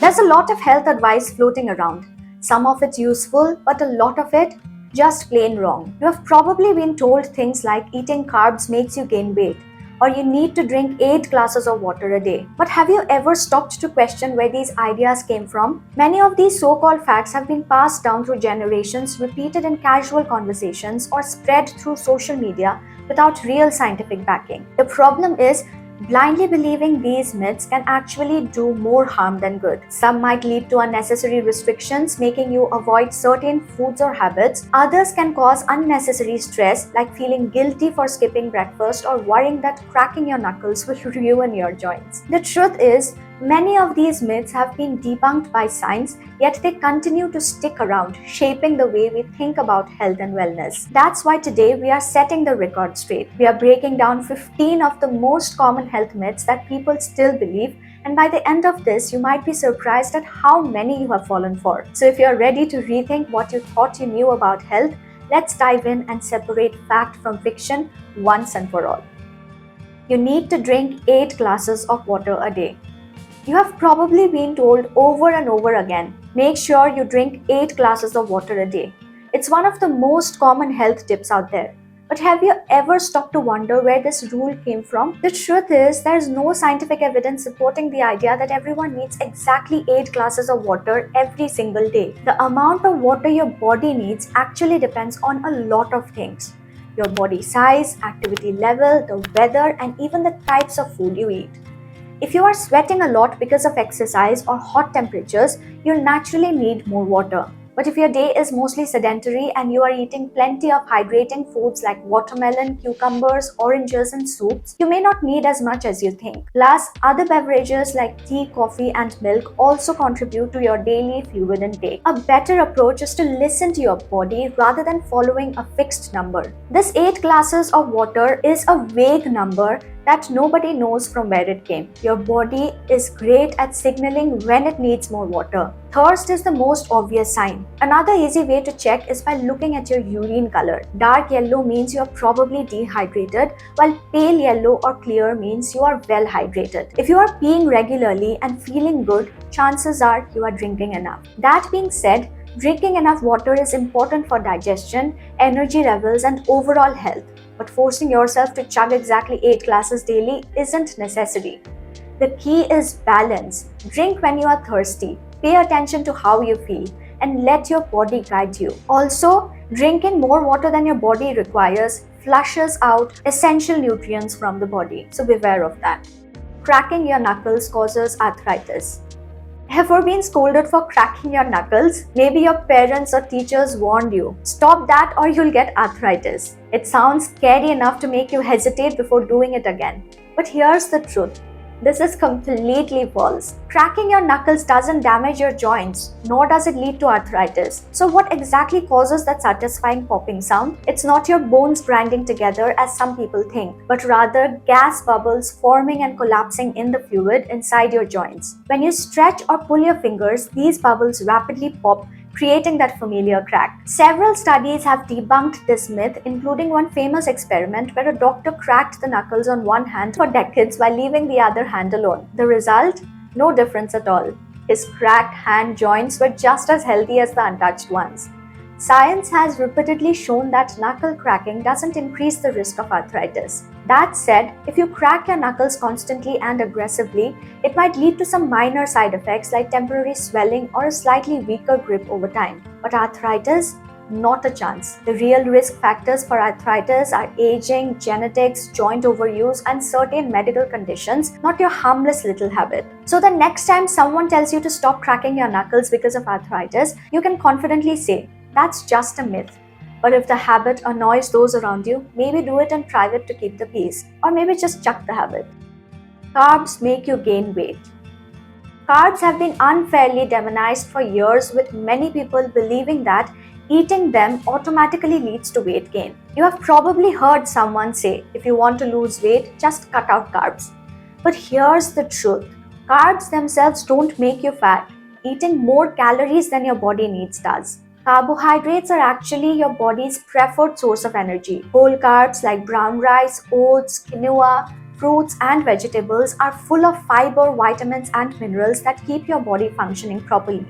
There's a lot of health advice floating around. Some of it's useful, but a lot of it just plain wrong. You have probably been told things like eating carbs makes you gain weight, or you need to drink 8 glasses of water a day. But have you ever stopped to question where these ideas came from? Many of these so called facts have been passed down through generations, repeated in casual conversations, or spread through social media without real scientific backing. The problem is, blindly believing these myths can actually do more harm than good. Some might lead to unnecessary restrictions, making you avoid certain foods or habits. Others can cause unnecessary stress, like feeling guilty for skipping breakfast or worrying that cracking your knuckles will ruin your joints. The truth is, many of these myths have been debunked by science, yet they continue to stick around, shaping the way we think about health and wellness. That's why today we are setting the record straight. We are breaking down 15 of the most common health myths that people still believe, and by the end of this, you might be surprised at how many you have fallen for. So if you are ready to rethink what you thought you knew about health, let's dive in and separate fact from fiction once and for all. You need to drink 8 glasses of water a day. You have probably been told over and over again, make sure you drink 8 glasses of water a day. It's one of the most common health tips out there. But have you ever stopped to wonder where this rule came from? The truth is, there is no scientific evidence supporting the idea that everyone needs exactly 8 glasses of water every single day. The amount of water your body needs actually depends on a lot of things: your body size, activity level, the weather, and even the types of food you eat. If you are sweating a lot because of exercise or hot temperatures, you'll naturally need more water. But if your day is mostly sedentary and you are eating plenty of hydrating foods like watermelon, cucumbers, oranges, and soups, you may not need as much as you think. Plus, other beverages like tea, coffee, and milk also contribute to your daily fluid intake. A better approach is to listen to your body rather than following a fixed number. This 8 glasses of water is a vague number that nobody knows from where it came. Your body is great at signaling when it needs more water. Thirst is the most obvious sign. Another easy way to check is by looking at your urine color. Dark yellow means you are probably dehydrated, while pale yellow or clear means you are well hydrated. If you are peeing regularly and feeling good, chances are you are drinking enough. That being said, drinking enough water is important for digestion, energy levels, and overall health. But forcing yourself to chug exactly 8 glasses daily isn't necessary. The key is balance. Drink when you are thirsty, pay attention to how you feel, and let your body guide you. Also, drinking more water than your body requires flushes out essential nutrients from the body, so beware of that. Cracking your knuckles causes arthritis. Ever been scolded for cracking your knuckles? Maybe your parents or teachers warned you. Stop that or you'll get arthritis. It sounds scary enough to make you hesitate before doing it again. But here's the truth. This is completely false. Cracking your knuckles doesn't damage your joints, nor does it lead to arthritis. So what exactly causes that satisfying popping sound? It's not your bones grinding together as some people think, but rather gas bubbles forming and collapsing in the fluid inside your joints. When you stretch or pull your fingers, these bubbles rapidly pop, creating that familiar crack. Several studies have debunked this myth, including one famous experiment where a doctor cracked the knuckles on one hand for decades while leaving the other hand alone. The result? No difference at all. His cracked hand joints were just as healthy as the untouched ones. Science has repeatedly shown that knuckle cracking doesn't increase the risk of arthritis. That said, if you crack your knuckles constantly and aggressively, it might lead to some minor side effects like temporary swelling or a slightly weaker grip over time. But arthritis? Not a chance. The real risk factors for arthritis are aging, genetics, joint overuse, and certain medical conditions, not your harmless little habit. So the next time someone tells you to stop cracking your knuckles because of arthritis, you can confidently say, that's just a myth. But if the habit annoys those around you, maybe do it in private to keep the peace, or maybe just chuck the habit. Carbs make you gain weight. Carbs have been unfairly demonized for years, with many people believing that eating them automatically leads to weight gain. You have probably heard someone say, if you want to lose weight, just cut out carbs. But here's the truth. Carbs themselves don't make you fat. Eating more calories than your body needs does. Carbohydrates are actually your body's preferred source of energy. Whole carbs like brown rice, oats, quinoa, fruits, and vegetables are full of fiber, vitamins, and minerals that keep your body functioning properly.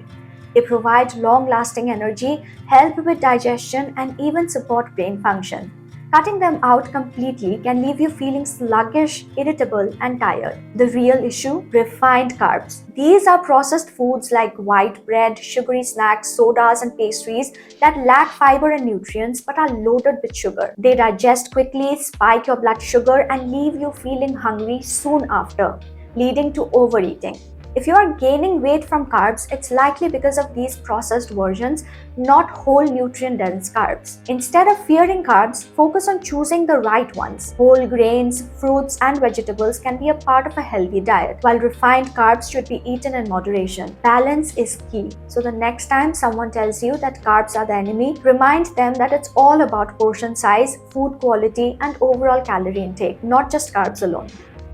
They provide long lasting energy, help with digestion, and even support brain function. Cutting them out completely can leave you feeling sluggish, irritable, and tired. The real issue? Refined carbs. These are processed foods like white bread, sugary snacks, sodas, and pastries that lack fiber and nutrients but are loaded with sugar. They digest quickly, spike your blood sugar, and leave you feeling hungry soon after, leading to overeating. If you are gaining weight from carbs, it's likely because of these processed versions, not whole nutrient dense carbs. Instead of fearing carbs, focus on choosing the right ones. Whole grains, fruits, and vegetables can be a part of a healthy diet, while refined carbs should be eaten in moderation. Balance is key. So the next time someone tells you that carbs are the enemy, remind them that it's all about portion size, food quality, and overall calorie intake, not just carbs alone.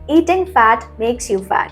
Eating fat makes you fat.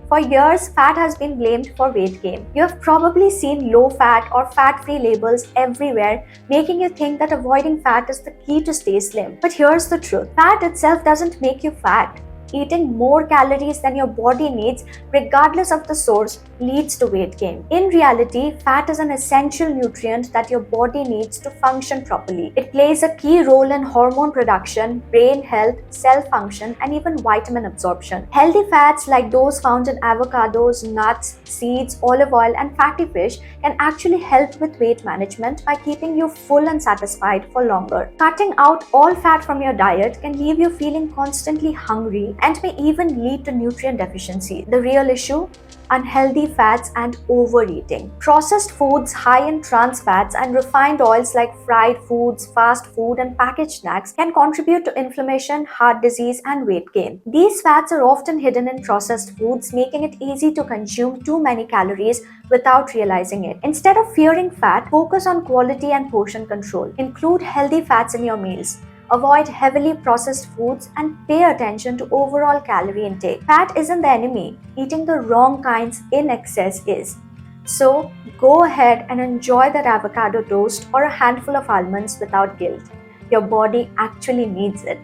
For years, fat has been blamed for weight gain. You have probably seen low fat or fat free labels everywhere, making you think that avoiding fat is the key to stay slim. But here's the truth: fat itself doesn't make you fat. Eating more calories than your body needs, regardless of the source, leads to weight gain. In reality, fat is an essential nutrient that your body needs to function properly. It plays a key role in hormone production, brain health, cell function, and even vitamin absorption. Healthy fats like those found in avocados, nuts, seeds, olive oil, and fatty fish can actually help with weight management by keeping you full and satisfied for longer. Cutting out all fat from your diet can leave you feeling constantly hungry and may even lead to nutrient deficiency. The real issue? Unhealthy fats and overeating. Processed foods high in trans fats and refined oils like fried foods, fast food, and packaged snacks can contribute to inflammation, heart disease, and weight gain. These fats are often hidden in processed foods, making it easy to consume too many calories without realizing it. Instead of fearing fat, focus on quality and portion control. Include healthy fats in your meals. Avoid heavily processed foods and pay attention to overall calorie intake. Fat isn't the enemy. Eating the wrong kinds in excess is. So go ahead and enjoy that avocado toast or a handful of almonds without guilt. Your body actually needs it.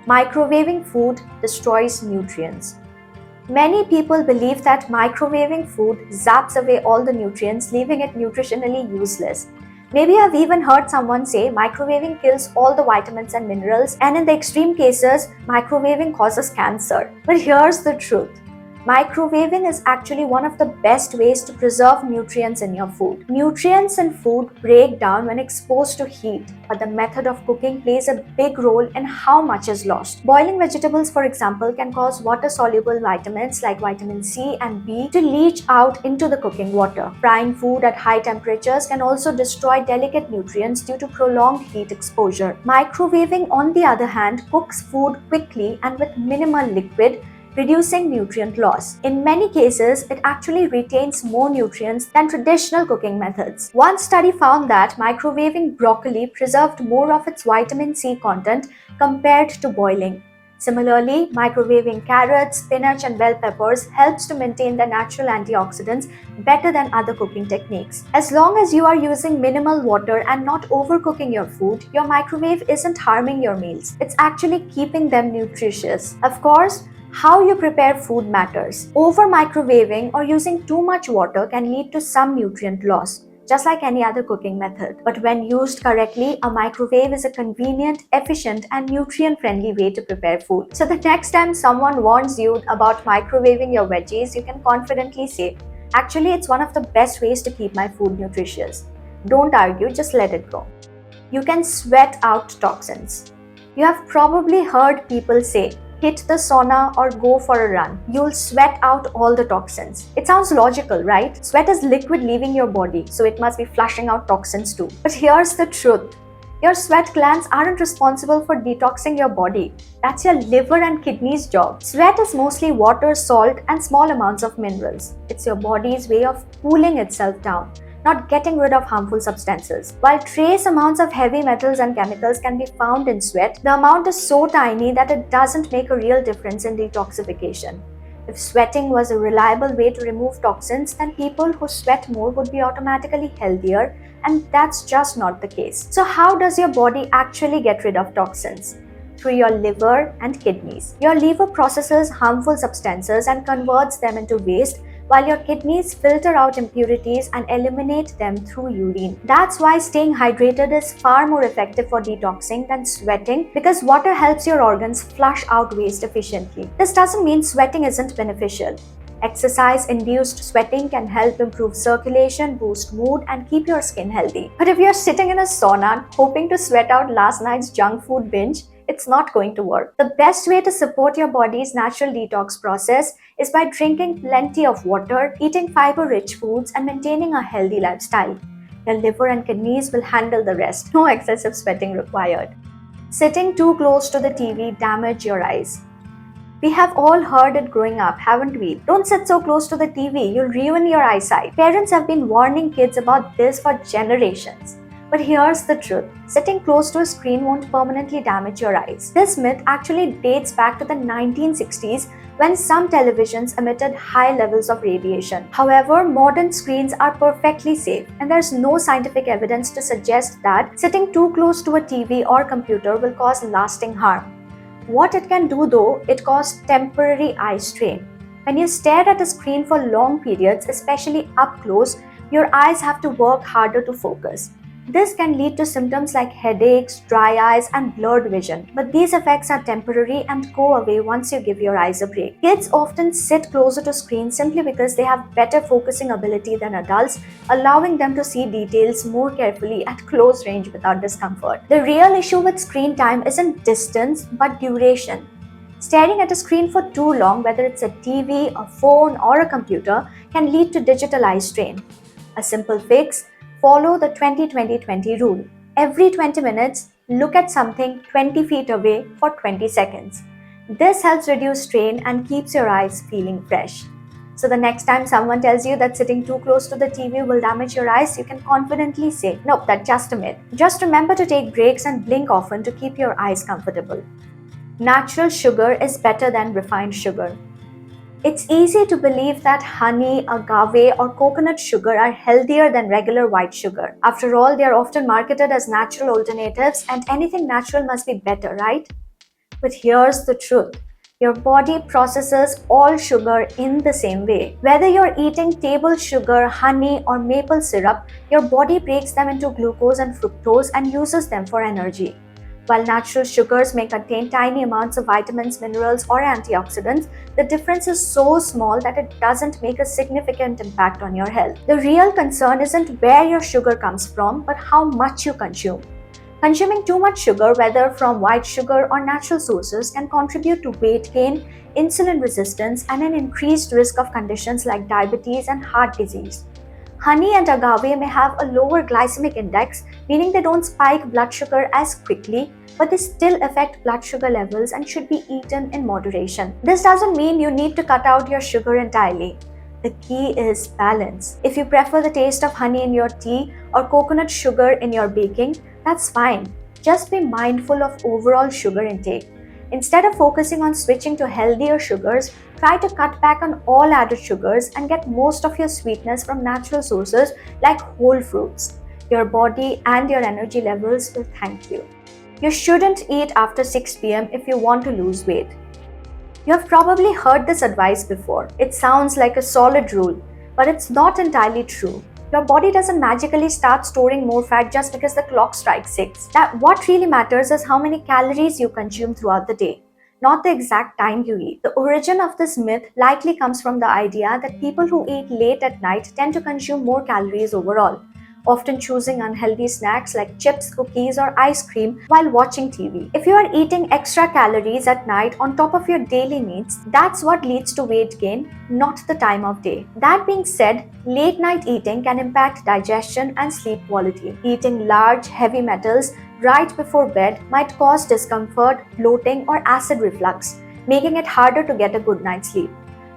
Microwaving food destroys nutrients. Many people believe that microwaving food zaps away all the nutrients, leaving it nutritionally useless. Maybe I've even heard someone say microwaving kills all the vitamins and minerals, and in the extreme cases, microwaving causes cancer. But here's the truth. Microwaving is actually one of the best ways to preserve nutrients in your food. Nutrients in food break down when exposed to heat, but the method of cooking plays a big role in how much is lost. Boiling vegetables, for example, can cause water-soluble vitamins like vitamin C and B to leach out into the cooking water. Frying food at high temperatures can also destroy delicate nutrients due to prolonged heat exposure. Microwaving, on the other hand, cooks food quickly and with minimal liquid, reducing nutrient loss. In many cases, it actually retains more nutrients than traditional cooking methods. One study found that microwaving broccoli preserved more of its vitamin C content compared to boiling. Similarly, microwaving carrots, spinach, and bell peppers helps to maintain their natural antioxidants better than other cooking techniques. As long as you are using minimal water and not overcooking your food, your microwave isn't harming your meals. It's actually keeping them nutritious. Of course, how you prepare food matters. Over microwaving or using too much water can lead to some nutrient loss, just like any other cooking method. But when used correctly, a microwave is a convenient, efficient, and nutrient-friendly way to prepare food. So the next time someone warns you about microwaving your veggies, you can confidently say, "Actually, it's one of the best ways to keep my food nutritious." Don't argue, just let it go. You can sweat out toxins. You have probably heard people say, hit the sauna or go for a run. You'll sweat out all the toxins. It sounds logical, right? Sweat is liquid leaving your body, so it must be flushing out toxins too. But here's the truth. Your sweat glands aren't responsible for detoxing your body. That's your liver and kidneys' job. Sweat is mostly water, salt, and small amounts of minerals. It's your body's way of cooling itself down, not getting rid of harmful substances. While trace amounts of heavy metals and chemicals can be found in sweat, the amount is so tiny that it doesn't make a real difference in detoxification. If sweating was a reliable way to remove toxins, then people who sweat more would be automatically healthier, and that's just not the case. So how does your body actually get rid of toxins? through your liver and kidneys. Your liver processes harmful substances and converts them into waste, while your kidneys filter out impurities and eliminate them through urine. That's why staying hydrated is far more effective for detoxing than sweating, because water helps your organs flush out waste efficiently. This doesn't mean sweating isn't beneficial. Exercise-induced sweating can help improve circulation, boost mood, and keep your skin healthy. But if you're sitting in a sauna hoping to sweat out last night's junk food binge, it's not going to work. The best way to support your body's natural detox process is by drinking plenty of water, eating fiber-rich foods, and maintaining a healthy lifestyle. Your liver and kidneys will handle the rest. No excessive sweating required. Sitting too close to the TV damages your eyes. We have all heard it growing up, haven't we? Don't sit so close to the TV, you'll ruin your eyesight. Parents have been warning kids about this for generations. But here's the truth. Sitting close to a screen won't permanently damage your eyes. This myth actually dates back to the 1960s when some televisions emitted high levels of radiation. However, modern screens are perfectly safe, and there's no scientific evidence to suggest that sitting too close to a TV or computer will cause lasting harm. What it can do though, it causes temporary eye strain. When you stare at a screen for long periods, especially up close, your eyes have to work harder to focus. This can lead to symptoms like headaches, dry eyes, and blurred vision. But these effects are temporary and go away once you give your eyes a break. Kids often sit closer to screens simply because they have better focusing ability than adults, allowing them to see details more carefully at close range without discomfort. The real issue with screen time isn't distance, but duration. Staring at a screen for too long, whether it's a TV, a phone, or a computer, can lead to digital eye strain. A simple fix: follow the 20-20-20 rule. Every 20 minutes, look at something 20 feet away for 20 seconds. This helps reduce strain and keeps your eyes feeling fresh. So the next time someone tells you that sitting too close to the TV will damage your eyes, you can confidently say, nope, that's just a myth. Just remember to take breaks and blink often to keep your eyes comfortable. Natural sugar is better than refined sugar. It's easy to believe that honey, agave, or coconut sugar are healthier than regular white sugar. After all, they are often marketed as natural alternatives, and anything natural must be better, right? But here's the truth. Your body processes all sugar in the same way. Whether you're eating table sugar, honey, or maple syrup, your body breaks them into glucose and fructose and uses them for energy. While natural sugars may contain tiny amounts of vitamins, minerals, or antioxidants, the difference is so small that it doesn't make a significant impact on your health. The real concern isn't where your sugar comes from, but how much you consume. Consuming too much sugar, whether from white sugar or natural sources, can contribute to weight gain, insulin resistance, and an increased risk of conditions like diabetes and heart disease. Honey and agave may have a lower glycemic index, meaning they don't spike blood sugar as quickly, but they still affect blood sugar levels and should be eaten in moderation. This doesn't mean you need to cut out your sugar entirely. The key is balance. If you prefer the taste of honey in your tea or coconut sugar in your baking, that's fine. Just be mindful of overall sugar intake. Instead of focusing on switching to healthier sugars, try to cut back on all added sugars and get most of your sweetness from natural sources like whole fruits. Your body and your energy levels will thank you. You shouldn't eat after 6 p.m. if you want to lose weight. You have probably heard this advice before. It sounds like a solid rule, but it's not entirely true. Your body doesn't magically start storing more fat just because the clock strikes 6. What really matters is how many calories you consume throughout the day, not the exact time you eat. The origin of this myth likely comes from the idea that people who eat late at night tend to consume more calories overall, often choosing unhealthy snacks like chips, cookies, or ice cream while watching TV. If you are eating extra calories at night on top of your daily needs, that's what leads to weight gain, not the time of day. That being said, late night eating can impact digestion and sleep quality. Eating large, heavy metals right before bed might cause discomfort, bloating, or acid reflux, making it harder to get a good night's sleep.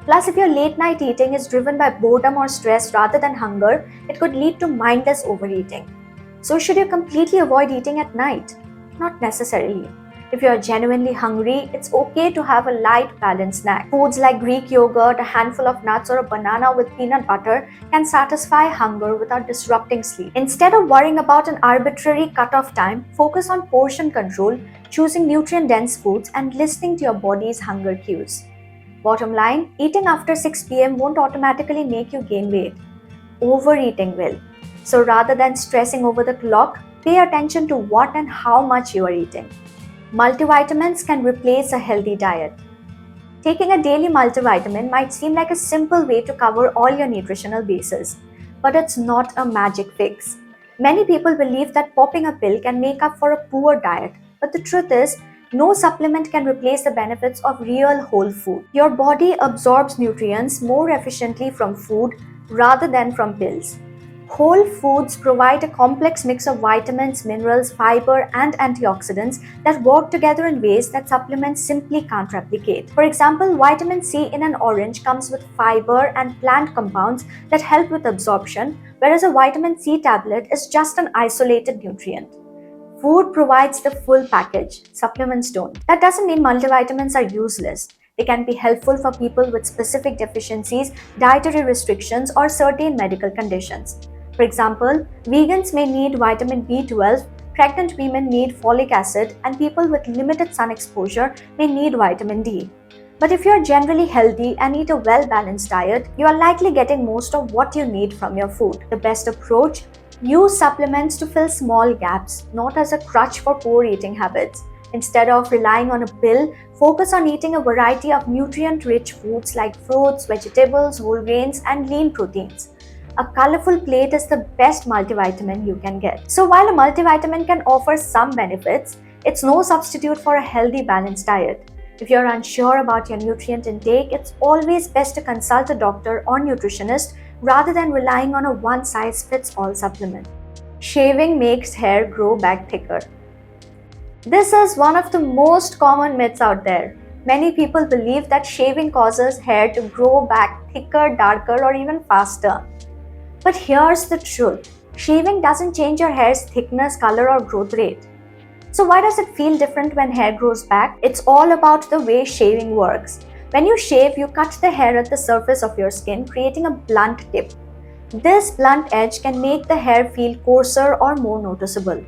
Plus, if your late night eating is driven by boredom or stress rather than hunger, it could lead to mindless overeating. So, should you completely avoid eating at night? Not necessarily. If you are genuinely hungry, it's okay to have a light, balanced snack. Foods like Greek yogurt, a handful of nuts, or a banana with peanut butter can satisfy hunger without disrupting sleep. Instead of worrying about an arbitrary cutoff time, focus on portion control, choosing nutrient-dense foods, and listening to your body's hunger cues. Bottom line, eating after 6 pm won't automatically make you gain weight. Overeating will. So rather than stressing over the clock, pay attention to what and how much you are eating. Multivitamins can replace a healthy diet. Taking a daily multivitamin might seem like a simple way to cover all your nutritional bases, but it's not a magic fix. Many people believe that popping a pill can make up for a poor diet, but the truth is, no supplement can replace the benefits of real whole food. Your body absorbs nutrients more efficiently from food rather than from pills. Whole foods provide a complex mix of vitamins, minerals, fiber, and antioxidants that work together in ways that supplements simply can't replicate. For example, vitamin C in an orange comes with fiber and plant compounds that help with absorption, whereas a vitamin C tablet is just an isolated nutrient. Food provides the full package, supplements don't. That doesn't mean multivitamins are useless. They can be helpful for people with specific deficiencies, dietary restrictions, or certain medical conditions. For example, vegans may need vitamin B12, pregnant women need folic acid, and people with limited sun exposure may need vitamin D. But if you are generally healthy and eat a well-balanced diet, you are likely getting most of what you need from your food. The best approach? Use supplements to fill small gaps, not as a crutch for poor eating habits. Instead of relying on a pill, focus on eating a variety of nutrient-rich foods like fruits, vegetables, whole grains, and lean proteins. A colorful plate is the best multivitamin you can get. So while a multivitamin can offer some benefits, it's no substitute for a healthy, balanced diet. If you're unsure about your nutrient intake, it's always best to consult a doctor or nutritionist rather than relying on a one-size-fits-all supplement. Shaving makes hair grow back thicker. This is one of the most common myths out there. Many people believe that shaving causes hair to grow back thicker, darker, or even faster. But here's the truth. Shaving doesn't change your hair's thickness, color, or growth rate. So why does it feel different when hair grows back? It's all about the way shaving works. When you shave, you cut the hair at the surface of your skin, creating a blunt tip. This blunt edge can make the hair feel coarser or more noticeable.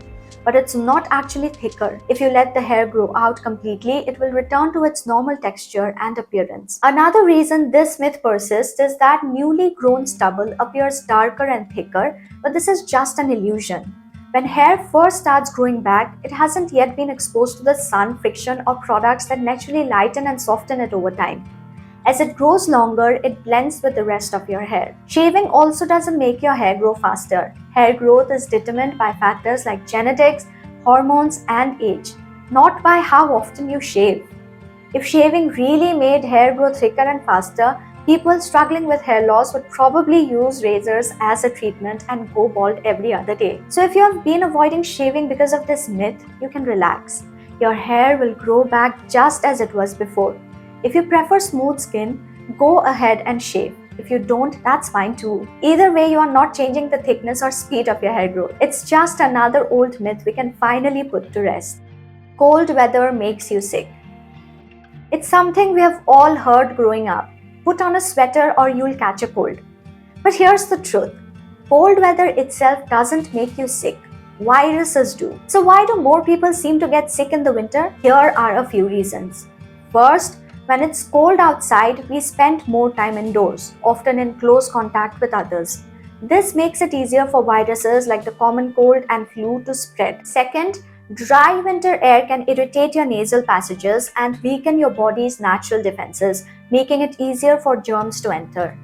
But it's not actually thicker. If you let the hair grow out completely, it will return to its normal texture and appearance. Another reason this myth persists is that newly grown stubble appears darker and thicker, but this is just an illusion. When hair first starts growing back, it hasn't yet been exposed to the sun, friction, or products that naturally lighten and soften it over time. As it grows longer, it blends with the rest of your hair. Shaving also doesn't make your hair grow faster. Hair growth is determined by factors like genetics, hormones, and age, not by how often you shave. If shaving really made hair grow thicker and faster, people struggling with hair loss would probably use razors as a treatment and go bald every other day. So if you have been avoiding shaving because of this myth, you can relax. Your hair will grow back just as it was before. If you prefer smooth skin, go ahead and shave. If you don't, that's fine too. Either way, you are not changing the thickness or speed of your hair growth. It's just another old myth we can finally put to rest. Cold weather makes you sick. It's something we have all heard growing up. Put on a sweater or you'll catch a cold. But here's the truth. Cold weather itself doesn't make you sick. Viruses do. So why do more people seem to get sick in the winter? Here are a few reasons. First, when it's cold outside, we spend more time indoors, often in close contact with others. This makes it easier for viruses like the common cold and flu to spread. Second, dry winter air can irritate your nasal passages and weaken your body's natural defenses, making it easier for germs to enter.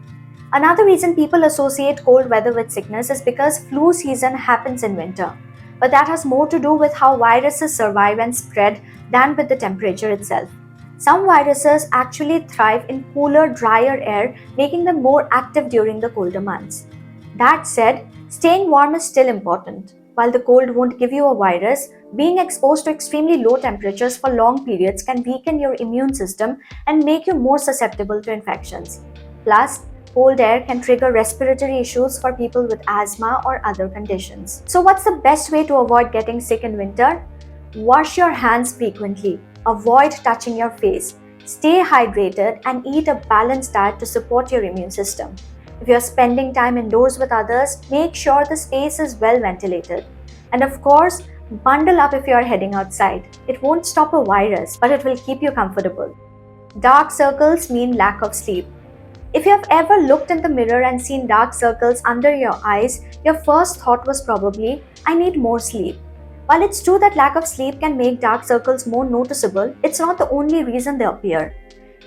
Another reason people associate cold weather with sickness is because flu season happens in winter. But that has more to do with how viruses survive and spread than with the temperature itself. Some viruses actually thrive in cooler, drier air, making them more active during the colder months. That said, staying warm is still important. While the cold won't give you a virus, being exposed to extremely low temperatures for long periods can weaken your immune system and make you more susceptible to infections. Plus, cold air can trigger respiratory issues for people with asthma or other conditions. So what's the best way to avoid getting sick in winter? Wash your hands frequently. Avoid touching your face. Stay hydrated and eat a balanced diet to support your immune system. If you're spending time indoors with others, make sure the space is well ventilated. And of course, bundle up if you're heading outside. It won't stop a virus, but it will keep you comfortable. Dark circles mean lack of sleep. If you have ever looked in the mirror and seen dark circles under your eyes, your first thought was probably, I need more sleep. While it's true that lack of sleep can make dark circles more noticeable, it's not the only reason they appear.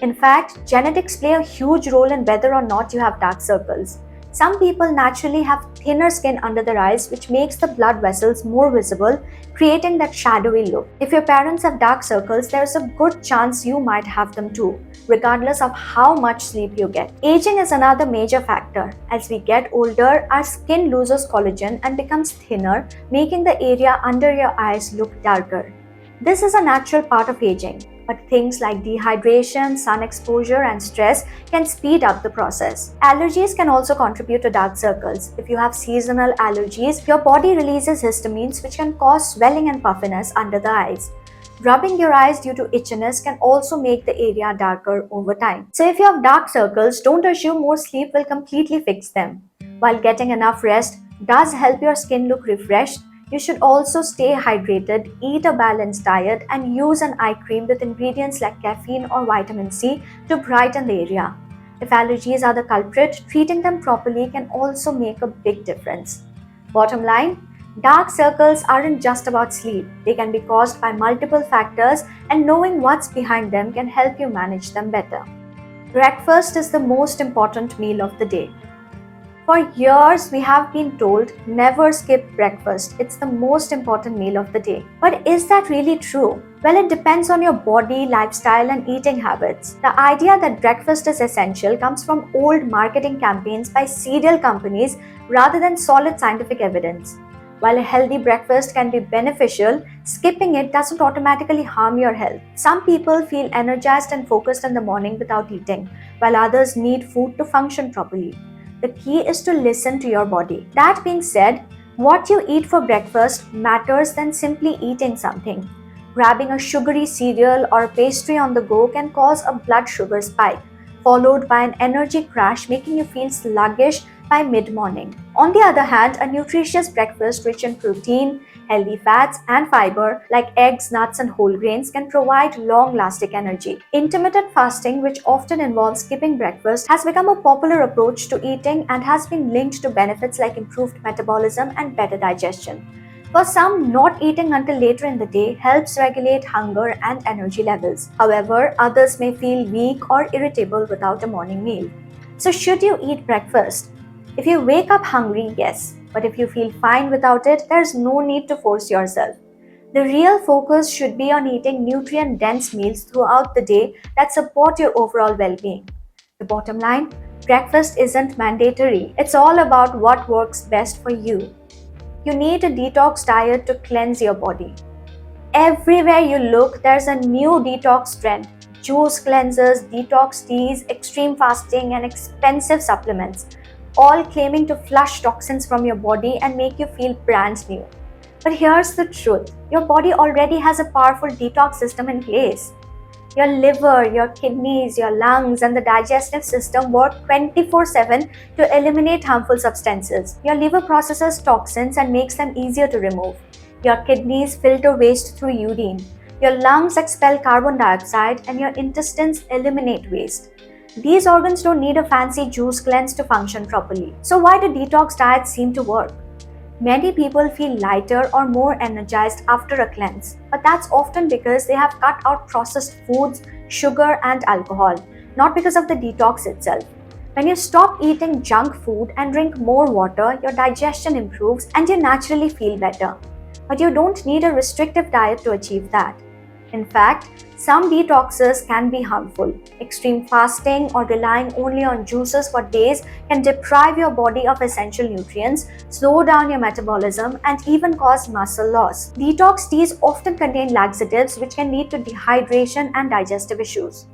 In fact, genetics play a huge role in whether or not you have dark circles. Some people naturally have thinner skin under their eyes, which makes the blood vessels more visible, creating that shadowy look. If your parents have dark circles, there's a good chance you might have them too, regardless of how much sleep you get. Aging is another major factor. As we get older, our skin loses collagen and becomes thinner, making the area under your eyes look darker. This is a natural part of aging, but things like dehydration, sun exposure, and stress can speed up the process. Allergies can also contribute to dark circles. If you have seasonal allergies, your body releases histamines, which can cause swelling and puffiness under the eyes. Rubbing your eyes due to itchiness can also make the area darker over time. So if you have dark circles, don't assume more sleep will completely fix them. While getting enough rest does help your skin look refreshed, you should also stay hydrated, eat a balanced diet, and use an eye cream with ingredients like caffeine or vitamin C to brighten the area. If allergies are the culprit, treating them properly can also make a big difference. Bottom line, dark circles aren't just about sleep. They can be caused by multiple factors, and knowing what's behind them can help you manage them better. Breakfast is the most important meal of the day. For years, we have been told never skip breakfast. It's the most important meal of the day. But is that really true? Well, it depends on your body, lifestyle, and eating habits. The idea that breakfast is essential comes from old marketing campaigns by cereal companies rather than solid scientific evidence. While a healthy breakfast can be beneficial, skipping it doesn't automatically harm your health. Some people feel energized and focused in the morning without eating, while others need food to function properly. The key is to listen to your body. That being said, what you eat for breakfast matters than simply eating something. Grabbing a sugary cereal or pastry on the go can cause a blood sugar spike, followed by an energy crash, making you feel sluggish by mid-morning. On the other hand, a nutritious breakfast rich in protein, healthy fats, and fiber like eggs, nuts, and whole grains can provide long-lasting energy. Intermittent fasting, which often involves skipping breakfast, has become a popular approach to eating and has been linked to benefits like improved metabolism and better digestion. For some, not eating until later in the day helps regulate hunger and energy levels. However, others may feel weak or irritable without a morning meal. So, should you eat breakfast? If you wake up hungry, yes, but if you feel fine without it, there's no need to force yourself. The real focus should be on eating nutrient-dense meals throughout the day that support your overall well-being. The bottom line, breakfast isn't mandatory. It's all about what works best for you. You need a detox diet to cleanse your body. Everywhere you look, there's a new detox trend. Juice cleansers, detox teas, extreme fasting, and expensive supplements, all claiming to flush toxins from your body and make you feel brand new. But here's the truth. Your body already has a powerful detox system in place. Your liver, your kidneys, your lungs, and the digestive system work 24/7 to eliminate harmful substances. Your liver processes toxins and makes them easier to remove. Your kidneys filter waste through urine. Your lungs expel carbon dioxide, and your intestines eliminate waste. These organs don't need a fancy juice cleanse to function properly. So why do detox diets seem to work? Many people feel lighter or more energized after a cleanse, but that's often because they have cut out processed foods, sugar, and alcohol, not because of the detox itself. When you stop eating junk food and drink more water, your digestion improves and you naturally feel better. But you don't need a restrictive diet to achieve that. In fact, some detoxes can be harmful. Extreme fasting or relying only on juices for days can deprive your body of essential nutrients, slow down your metabolism, and even cause muscle loss. Detox teas often contain laxatives which can lead to dehydration and digestive issues.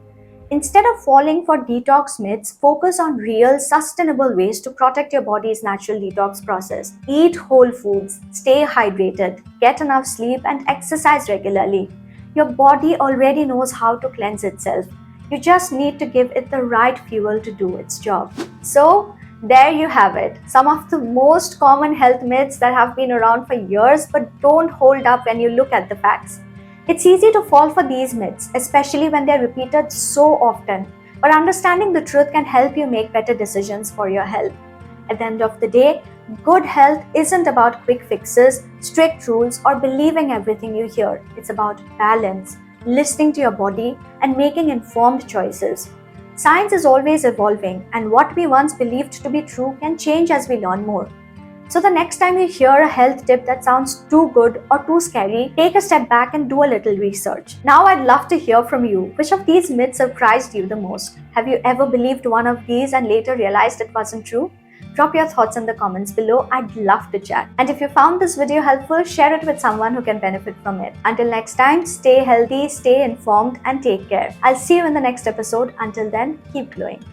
Instead of falling for detox myths, focus on real, sustainable ways to protect your body's natural detox process. Eat whole foods, stay hydrated, get enough sleep, and exercise regularly. Your body already knows how to cleanse itself. You just need to give it the right fuel to do its job. So, there you have it. Some of the most common health myths that have been around for years but don't hold up when you look at the facts. It's easy to fall for these myths, especially when they're repeated so often. But understanding the truth can help you make better decisions for your health. At the end of the day, good health isn't about quick fixes, strict rules, or believing everything you hear. It's about balance, listening to your body, and making informed choices. Science is always evolving, and what we once believed to be true can change as we learn more. So, the next time you hear a health tip that sounds too good or too scary, take a step back and do a little research. Now, I'd love to hear from you. Which of these myths surprised you the most? Have you ever believed one of these and later realized it wasn't true? Drop your thoughts in the comments below. I'd love to chat. And if you found this video helpful, share it with someone who can benefit from it. Until next time, stay healthy, stay informed, and take care. I'll see you in the next episode. Until then, keep glowing.